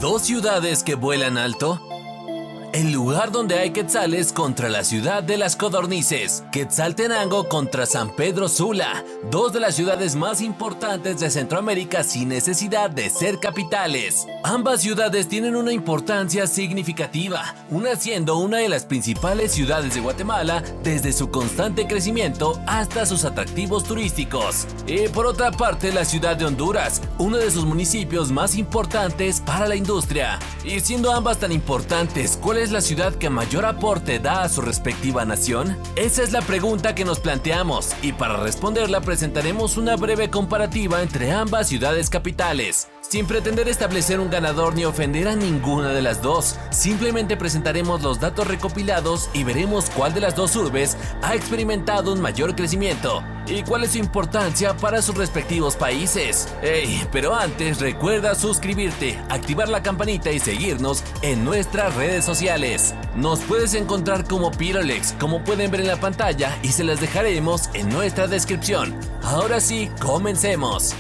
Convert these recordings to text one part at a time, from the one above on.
¿Dos ciudades que vuelan alto? El lugar donde hay quetzales contra la ciudad de las codornices. Quetzaltenango contra San Pedro Sula, dos de las ciudades más importantes de Centroamérica sin necesidad de ser capitales. Ambas ciudades tienen una importancia significativa, una siendo una de las principales ciudades de Guatemala desde su constante crecimiento hasta sus atractivos turísticos. Y por otra parte, la ciudad de Honduras, uno de sus municipios más importantes para la industria. Y siendo ambas tan importantes, ¿cuál es la ciudad que mayor aporte da a su respectiva nación? Esa es la pregunta que nos planteamos, y para responderla presentaremos una breve comparativa entre ambas ciudades capitales. Sin pretender establecer un ganador ni ofender a ninguna de las dos, simplemente presentaremos los datos recopilados y veremos cuál de las dos urbes ha experimentado un mayor crecimiento y cuál es su importancia para sus respectivos países. Pero antes recuerda suscribirte, activar la campanita y seguirnos en nuestras redes sociales. Nos puedes encontrar como Pirolex, como pueden ver en la pantalla, y se las dejaremos en nuestra descripción. Ahora sí, comencemos.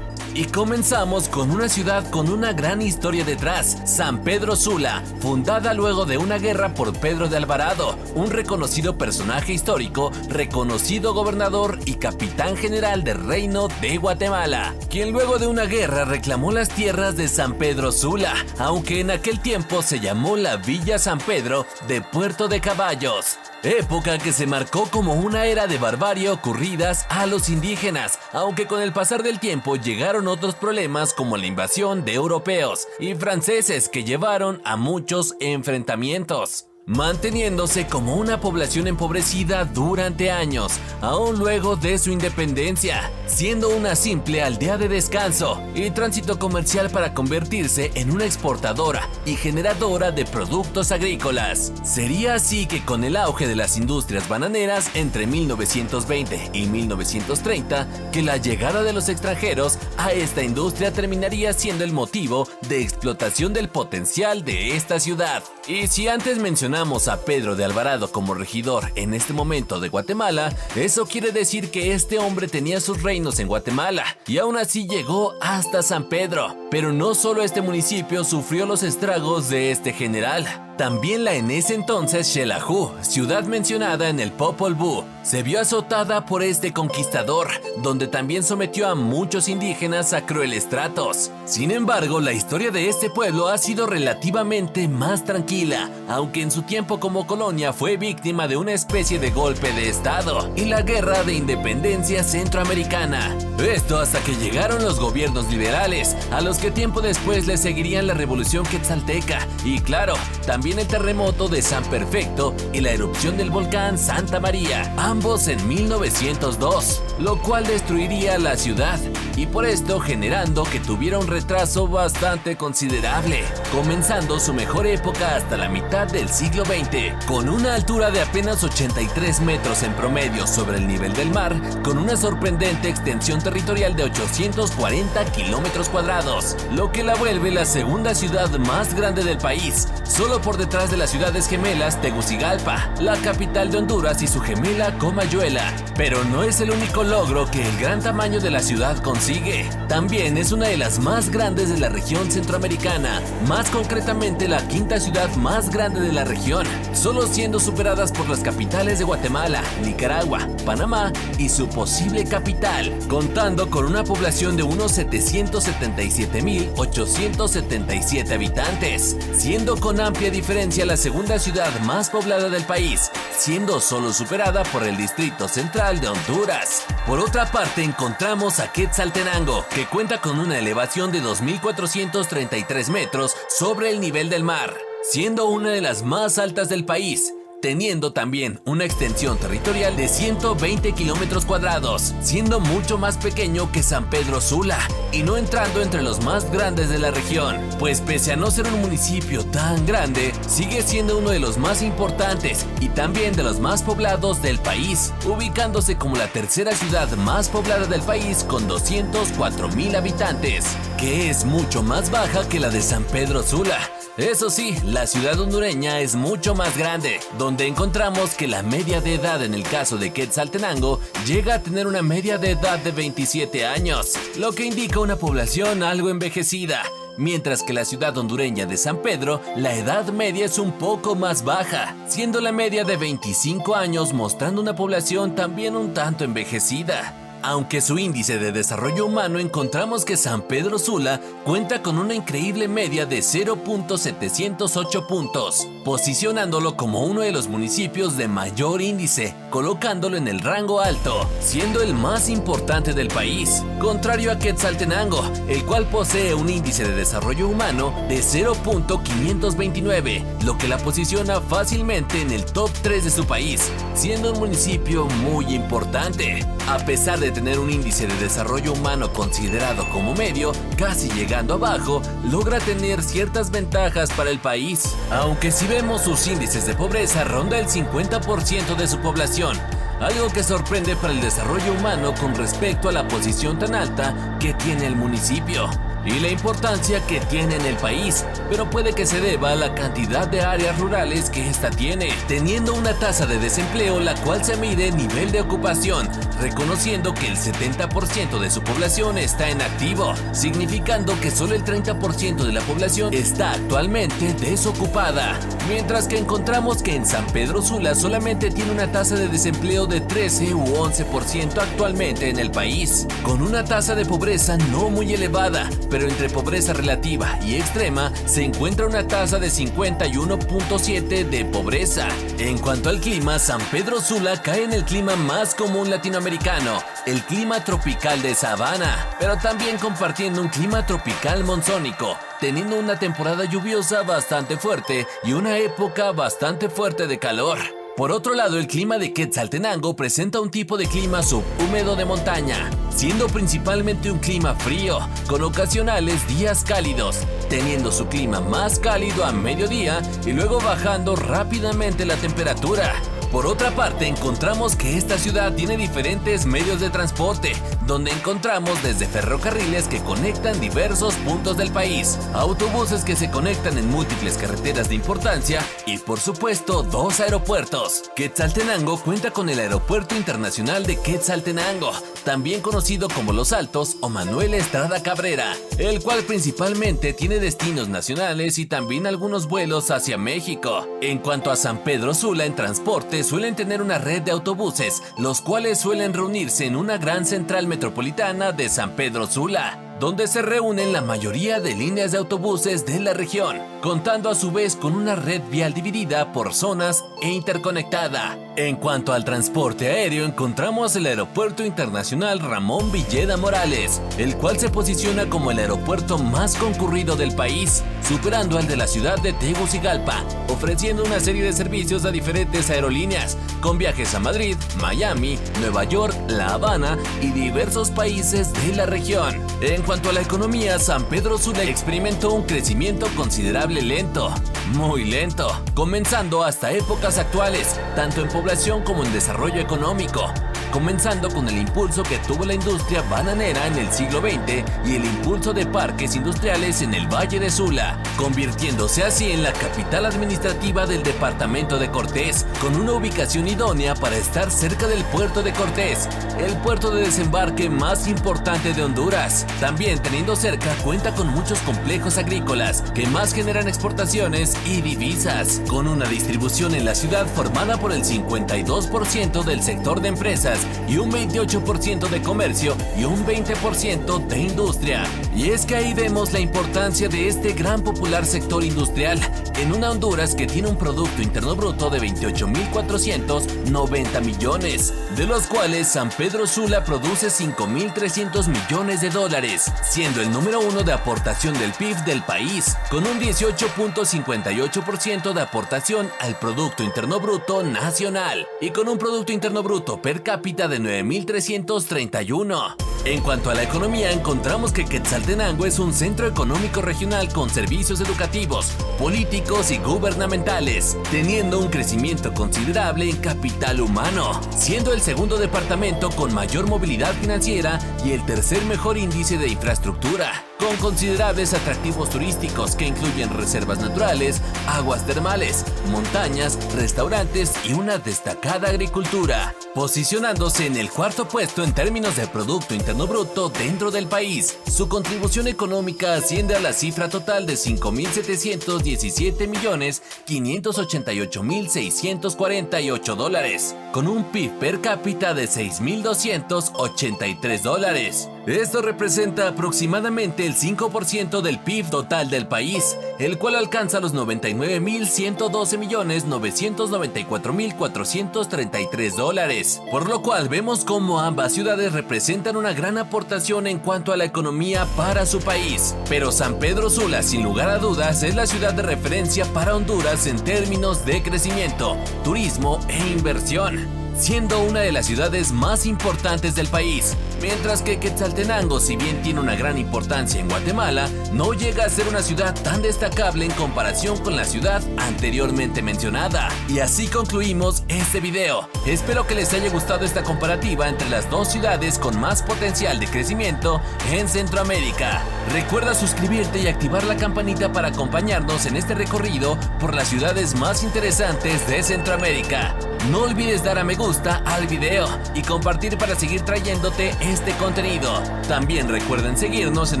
Y comenzamos con una ciudad con una gran historia detrás, San Pedro Sula, fundada luego de una guerra por Pedro de Alvarado, un reconocido personaje histórico, reconocido gobernador y capitán general del Reino de Guatemala, quien luego de una guerra reclamó las tierras de San Pedro Sula, aunque en aquel tiempo se llamó la Villa San Pedro de Puerto de Caballos. Época que se marcó como una era de barbarie ocurridas a los indígenas, aunque con el pasar del tiempo llegaron otros problemas como la invasión de europeos y franceses que llevaron a muchos enfrentamientos, manteniéndose como una población empobrecida durante años, aún luego de su independencia, siendo una simple aldea de descanso y tránsito comercial para convertirse en una exportadora y generadora de productos agrícolas. Sería así que con el auge de las industrias bananeras entre 1920 y 1930, que la llegada de los extranjeros a esta industria terminaría siendo el motivo de explotación del potencial de esta ciudad. Y si antes mencionamos a Pedro de Alvarado como regidor en este momento de Guatemala, eso quiere decir que este hombre tenía sus reinos en Guatemala y aún así lllegó hasta San Pedro. Pero no solo este municipio sufrió los estragos de este general, también la en ese entonces Xelajú, ciudad mencionada en el Popol Vuh, se vio azotada por este conquistador, donde también sometió a muchos indígenas a crueles tratos. Sin embargo, la historia de este pueblo ha sido relativamente más tranquila, aunque en su tiempo como colonia fue víctima de una especie de golpe de estado y la guerra de independencia centroamericana. Esto hasta que llegaron los gobiernos liberales, a los que tiempo después le seguirían la revolución quetzalteca y claro, también el terremoto de San Perfecto y la erupción del volcán Santa María, ambos en 1902, lo cual destruiría la ciudad y por esto generando que tuviera un retraso bastante considerable, comenzando su mejor época hasta la mitad del siglo XX, con una altura de apenas 83 metros en promedio sobre el nivel del mar, con una sorprendente extensión territorial de 840 kilómetros cuadrados, lo que la vuelve la segunda ciudad más grande del país, solo por detrás de las ciudades gemelas Tegucigalpa, la capital de Honduras, y su gemela Comayuela. Pero no es el único logro que el gran tamaño de la ciudad consigue. También es una de las más grandes de la región centroamericana, más concretamente la quinta ciudad más grande de la región, solo siendo superadas por las capitales de Guatemala, Nicaragua, Panamá y su posible capital, contando con una población de unos 777,877 habitantes, siendo con amplia diferencia la segunda ciudad más poblada del país, siendo solo superada por el Distrito Central de Honduras. Por otra parte, encontramos a Quetzaltenango, que cuenta con una elevación de 2,433 metros sobre el nivel del mar, siendo una de las más altas del país, teniendo también una extensión territorial de 120 kilómetros cuadrados, siendo mucho más pequeño que San Pedro Sula y no entrando entre los más grandes de la región, pues pese a no ser un municipio tan grande, sigue siendo uno de los más importantes y también de los más poblados del país, ubicándose como la tercera ciudad más poblada del país con 204,000 habitantes, que es mucho más baja que la de San Pedro Sula. Eso sí, la ciudad hondureña es mucho más grande, donde encontramos que la media de edad en el caso de Quetzaltenango llega a tener una media de edad de 27 años, lo que indica una población algo envejecida. mientras que la ciudad hondureña de San Pedro, la edad media es un poco más baja, siendo la media de 25 años, mostrando una población también un tanto envejecida. Aunque su índice de desarrollo humano encontramos que San Pedro Sula cuenta con una increíble media de 0.708 puntos, posicionándolo como uno de los municipios de mayor índice, colocándolo en el rango alto, siendo el más importante del país, contrario a Quetzaltenango, el cual posee un índice de desarrollo humano de 0.529, lo que la posiciona fácilmente en el top 3 de su país, siendo un municipio muy importante. A pesar de tener un índice de desarrollo humano considerado como medio, casi llegando abajo, logra tener ciertas ventajas para el país. Aunque si vemos sus índices de pobreza ronda el 50% de su población, algo que sorprende para el desarrollo humano con respecto a la posición tan alta que tiene el municipio y la importancia que tiene en el país, pero puede que se deba a la cantidad de áreas rurales que ésta tiene, teniendo una tasa de desempleo la cual se mide en nivel de ocupación, reconociendo que el 70% de su población está en activo, significando que solo el 30% de la población está actualmente desocupada, mientras que encontramos que en San Pedro Sula solamente tiene una tasa de desempleo de 13 u 11% actualmente en el país, con una tasa de pobreza no muy elevada, pero entre pobreza relativa y extrema se encuentra una tasa de 51.7 de pobreza. En cuanto al clima, San Pedro Sula cae en el clima más común latinoamericano, el clima tropical de sabana, pero también compartiendo un clima tropical monzónico, teniendo una temporada lluviosa bastante fuerte y una época bastante fuerte de calor. Por otro lado, el clima de Quetzaltenango presenta un tipo de clima subhúmedo de montaña, siendo principalmente un clima frío, con ocasionales días cálidos, teniendo su clima más cálido a mediodía y luego bajando rápidamente la temperatura. Por otra parte, encontramos que esta ciudad tiene diferentes medios de transporte, donde encontramos desde ferrocarriles que conectan diversos puntos del país, autobuses que se conectan en múltiples carreteras de importancia y, por supuesto, 2 aeropuertos. Quetzaltenango cuenta con el Aeropuerto Internacional de Quetzaltenango, también conocido como Los Altos o Manuel Estrada Cabrera, el cual principalmente tiene destinos nacionales y también algunos vuelos hacia México. En cuanto a San Pedro Sula, en transporte suelen tener una red de autobuses, los cuales suelen reunirse en una gran central metropolitana de San Pedro Sula, donde se reúnen la mayoría de líneas de autobuses de la región, contando a su vez con una red vial dividida por zonas e interconectada. En cuanto al transporte aéreo, encontramos el Aeropuerto Internacional Ramón Villeda Morales, el cual se posiciona como el aeropuerto más concurrido del país, superando al de la ciudad de Tegucigalpa, ofreciendo una serie de servicios a diferentes aerolíneas, con viajes a Madrid, Miami, Nueva York, La Habana y diversos países de la región. En cuanto a la economía, San Pedro Sula experimentó un crecimiento considerable lento, muy lento, comenzando hasta épocas actuales, tanto en población como en desarrollo económico, comenzando con el impulso que tuvo la industria bananera en el siglo XX y el impulso de parques industriales en el Valle de Sula, convirtiéndose así en la capital administrativa del departamento de Cortés, con una ubicación idónea para estar cerca del puerto de Cortés, el puerto de desembarque más importante de Honduras. También teniendo cerca cuenta con muchos complejos agrícolas que más generan exportaciones y divisas, con una distribución en la ciudad formada por el 52% del sector de empresas y un 28% de comercio y un 20% de industria. Y es que ahí vemos la importancia de este gran popular sector industrial en una Honduras que tiene un Producto Interno Bruto de 28.490 millones, de los cuales San Pedro Sula produce 5.300 millones de dólares, siendo el número 1 de aportación del PIB del país, con un 18.58% de aportación al Producto Interno Bruto nacional y con un Producto Interno Bruto per cápita de 9.331. En cuanto a la economía, encontramos que Quetzaltenango es un centro económico regional con servicios educativos, políticos y gubernamentales, teniendo un crecimiento considerable en capital humano, siendo el segundo departamento con mayor movilidad financiera y el tercer mejor índice de infraestructura, con considerables atractivos turísticos que incluyen reservas naturales, aguas termales, montañas, restaurantes y una destacada agricultura, posicionándose en el cuarto puesto en términos de Producto Interno Interno Bruto dentro del país. Su contribución económica asciende a la cifra total de $5.717.588.648, con un PIB per cápita de $6.283. Esto representa aproximadamente el 5% del PIB total del país, el cual alcanza los $99.112.994.433, por lo cual vemos cómo ambas ciudades representan una gran aportación en cuanto a la economía para su país. Pero San Pedro Sula, sin lugar a dudas, es la ciudad de referencia para Honduras en términos de crecimiento, turismo e inversión, siendo una de las ciudades más importantes del país, mientras que Quetzaltenango, si bien tiene una gran importancia en Guatemala, no llega a ser una ciudad tan destacable en comparación con la ciudad anteriormente mencionada. Y así concluimos este video. Espero que les haya gustado esta comparativa entre las dos ciudades con más potencial de crecimiento en Centroamérica. Recuerda suscribirte y activar la campanita para acompañarnos en este recorrido por las ciudades más interesantes de Centroamérica. No olvides dar a me gusta al video y compartir para seguir trayéndote este contenido. También recuerden seguirnos en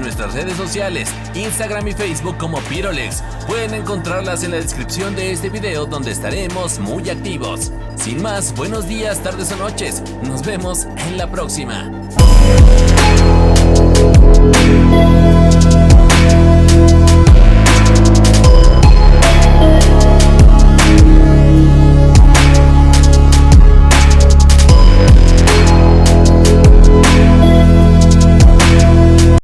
nuestras redes sociales, Instagram y Facebook como Pirolex. Pueden encontrarlas en la descripción de este video, donde estaremos muy activos. Sin más, buenos días, tardes o noches. Nos vemos en la próxima.